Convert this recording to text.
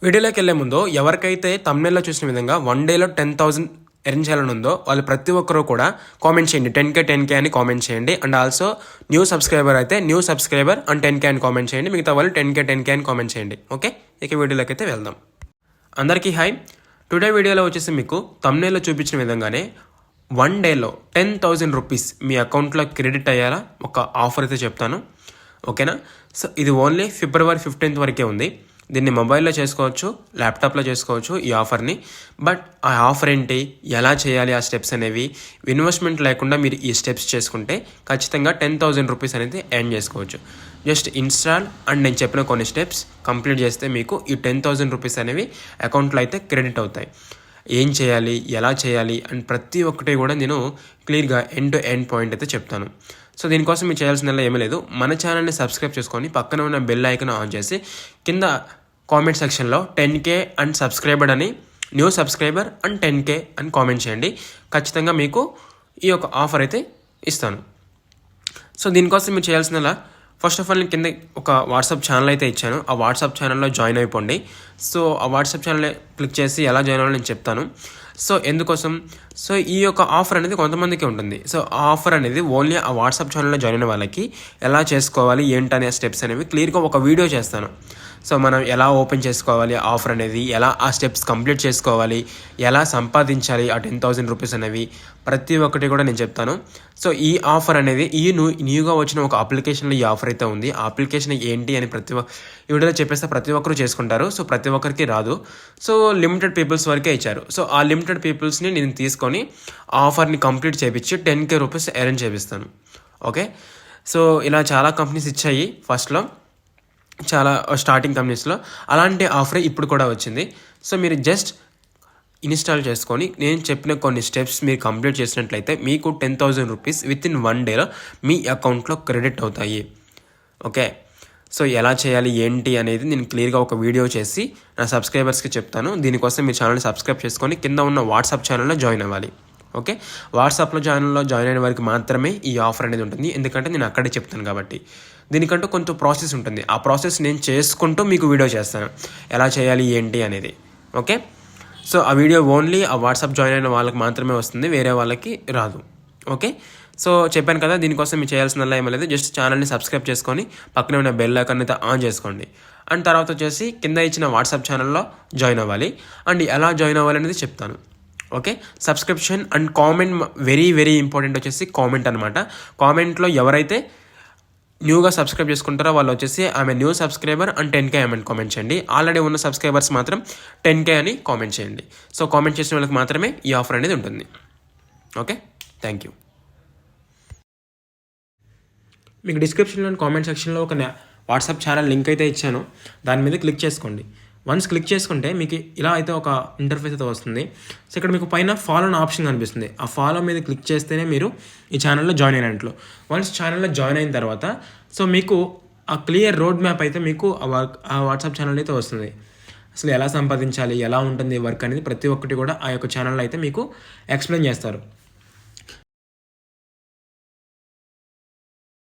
వీడియోలోకి వెళ్ళే ముందు ఎవరికైతే తమ్నెల్లో చూసిన విధంగా 1 డేలో 10,000 ఎర్న్ చేయాలని ఉందో వాళ్ళు ప్రతి ఒక్కరూ కూడా కామెంట్ చేయండి 10K అని కామెంట్ చేయండి. అండ్ ఆల్సో న్యూ సబ్స్క్రైబర్ అయితే న్యూ సబ్స్క్రైబర్ అండ్ 10K అని కామెంట్ చేయండి. మిగతా వాళ్ళు 10K అని కామెంట్ చేయండి. ఓకే, ఇక వీడియోలోకి అయితే వెళ్దాం. అందరికీ హాయ్. టుడే వీడియోలో వచ్చేసి మీకు తమ్నెల్లో చూపించిన విధంగానే 1 డేలో 10,000 రూపీస్ మీ అకౌంట్లో క్రెడిట్ అయ్యేలా ఒక ఆఫర్ అయితే చెప్తాను. ఓకేనా? సో ఇది ఓన్లీ ఫిబ్రవరి 15th వరకే ఉంది. దీన్ని మొబైల్లో చేసుకోవచ్చు, ల్యాప్టాప్లో చేసుకోవచ్చు ఈ ఆఫర్ని. బట్ ఆ ఆఫర్ ఏంటి, ఎలా చేయాలి, ఆ స్టెప్స్ అనేవి ఇన్వెస్ట్మెంట్ లేకుండా మీరు ఈ స్టెప్స్ చేసుకుంటే ఖచ్చితంగా 10,000 రూపీస్ అనేది ఎర్న్ చేసుకోవచ్చు. జస్ట్ ఇన్స్టాల్ అండ్ నేను చెప్పిన కొన్ని స్టెప్స్ కంప్లీట్ చేస్తే మీకు ఈ 10,000 రూపీస్ అనేవి అకౌంట్లో అయితే క్రెడిట్ అవుతాయి. ఏం చేయాలి, ఎలా చేయాలి అండ్ ప్రతి ఒక్కటి కూడా నేను క్లియర్గా ఎండ్ టు ఎండ్ పాయింట్ అయితే చెప్తాను. సో దీనికోసం మీరు చేయాల్సిందల్లా ఏమీ లేదు, మన ఛానల్ని సబ్స్క్రైబ్ చేసుకొని పక్కన ఉన్న బెల్ ఐకాన్ ఆన్ చేసి కింద కామెంట్ సెక్షన్లో 10K అండ్ సబ్స్క్రైబర్ అని, న్యూ సబ్స్క్రైబర్ అండ్ 10K అని కామెంట్ చేయండి. ఖచ్చితంగా మీకు ఈ యొక్క ఆఫర్ అయితే ఇస్తాను. సో దీనికోసం మీరు చేయాల్సిందల్లా ఫస్ట్ ఆఫ్ ఆల్ నేను కింద ఒక వాట్సాప్ ఛానల్ అయితే ఇచ్చాను. ఆ వాట్సాప్ ఛానల్లో జాయిన్ అయిపోండి. సో ఆ వాట్సాప్ ఛానల్ క్లిక్ చేసి ఎలా జాయిన్ అవ్వాలో నేను చెప్తాను. సో ఎందుకోసం, సో ఈ యొక్క ఆఫర్ అనేది కొంతమందికి ఉంటుంది. సో ఆ ఆఫర్ అనేది ఓన్లీ ఆ వాట్సాప్ ఛానల్లో జాయిన్ అయిన వాళ్ళకి ఎలా చేసుకోవాలి ఏంటనే స్టెప్స్ అనేవి క్లియర్గా ఒక వీడియో చేస్తాను. సో మనం ఎలా ఓపెన్ చేసుకోవాలి ఆఫర్ అనేది, ఎలా ఆ స్టెప్స్ కంప్లీట్ చేసుకోవాలి, ఎలా సంపాదించాలి ఆ 10,000 రూపీస్ అనేవి ప్రతి ఒక్కటి కూడా నేను చెప్తాను. సో ఈ ఆఫర్ అనేది న్యూగా వచ్చిన ఒక అప్లికేషన్లో ఈ ఆఫర్ అయితే ఉంది. ఆ అప్లికేషన్ ఏంటి అని ఈ వీడియోలో చెప్పేస్తే ప్రతి ఒక్కరు చేసుకుంటారు. సో ప్రతి ఒక్కరికి రాదు. సో లిమిటెడ్ పీపుల్స్ వరకే ఇచ్చారు. సో ఆ లిమిటెడ్ పీపుల్స్ని నేను తీసుకొని ఆఫర్ని కంప్లీట్ చేయించి 10K రూపీస్ ఎర్న్ చేపిస్తాను. ఓకే, సో ఇలా చాలా కంపెనీస్ ఇచ్చాయి ఫస్ట్లో, చాలా స్టార్టింగ్ కంపెనీస్లో. అలాంటి ఆఫర్ ఇప్పుడు కూడా వచ్చింది. సో మీరు జస్ట్ ఇన్స్టాల్ చేసుకొని నేను చెప్పిన కొన్ని స్టెప్స్ మీరు కంప్లీట్ చేసినట్లయితే మీకు 10,000 రూపీస్ విత్ ఇన్ 1 డేలో మీ అకౌంట్లో క్రెడిట్ అవుతాయి. ఓకే, సో ఎలా చేయాలి ఏంటి అనేది నేను క్లియర్గా ఒక వీడియో చేసి నా సబ్స్క్రైబర్స్కి చెప్తాను. దీనికోసం మీ ఛానల్ని సబ్స్క్రైబ్ చేసుకొని కింద ఉన్న వాట్సాప్ ఛానల్లో జాయిన్ అవ్వాలి. ఓకే, వాట్సాప్లో జాయిన్ అయిన వారికి మాత్రమే ఈ ఆఫర్ అనేది ఉంటుంది. ఎందుకంటే నేను అక్కడే చెప్తాను కాబట్టి. దీనికంటూ కొంత ప్రాసెస్ ఉంటుంది. ఆ ప్రాసెస్ నేను చేసుకుంటూ మీకు వీడియో చేస్తాను ఎలా చేయాలి ఏంటి అనేది. ఓకే, సో ఆ వీడియో ఓన్లీ ఆ వాట్సాప్ జాయిన్ అయిన వాళ్ళకి మాత్రమే వస్తుంది, వేరే వాళ్ళకి రాదు. ఓకే, సో చెప్పాను కదా, దీనికోసం మీరు చేయాల్సిందల్లా ఏమీ లేదు, జస్ట్ ఛానల్ని సబ్స్క్రైబ్ చేసుకొని పక్కనే ఉన్న బెల్ ఐకాన్ అయితే ఆన్ చేసుకోండి. అండ్ తర్వాత వచ్చేసి కింద ఇచ్చిన వాట్సాప్ ఛానల్లో జాయిన్ అవ్వాలి. అండ్ ఎలా జాయిన్ అవ్వాలి అనేది చెప్తాను. Okay, subscription and comment very very important వచ్చేసి కామెంట్ అనమాట. కామెంట్లో ఎవరైతే న్యూగా సబ్స్క్రైబ్ చేసుకుంటారో వాళ్ళు వచ్చేసి ఆమె న్యూ సబ్స్క్రైబర్ అండ్ 10K అని కామెంట్ చేయండి. ఆల్రెడీ ఉన్న సబ్స్క్రైబర్స్ మాత్రం 10K అని కామెంట్ చేయండి. సో కామెంట్ చేసిన వాళ్ళకి మాత్రమే ఈ ఆఫర్ అనేది ఉంటుంది. Okay, thank you. మీకు డిస్క్రిప్షన్లో కామెంట్ సెక్షన్లో ఒక వాట్సాప్ ఛానల్ లింక్ అయితే ఇచ్చాను, దాని మీద క్లిక్ చేసుకోండి. వన్స్ క్లిక్ చేసుకుంటే మీకు ఇలా అయితే ఒక ఇంటర్ఫేస్ అయితే వస్తుంది. సో ఇక్కడ మీకు పైన ఫాలో అనే ఆప్షన్ కనిపిస్తుంది. ఆ ఫాలో మీద క్లిక్ చేస్తేనే మీరు ఈ ఛానల్లో జాయిన్ అయినట్లు. వన్స్ ఛానల్లో జాయిన్ అయిన తర్వాత సో మీకు ఆ క్లియర్ రోడ్ మ్యాప్ అయితే మీకు ఆ వాట్సాప్ ఛానల్ అయితే వస్తుంది. అసలు ఎలా సంపాదించాలి, ఎలా ఉంటుంది వర్క్ అనేది ప్రతి ఒక్కటి కూడా ఆ యొక్క ఛానల్లో అయితే మీకు ఎక్స్ప్లెయిన్ చేస్తారు.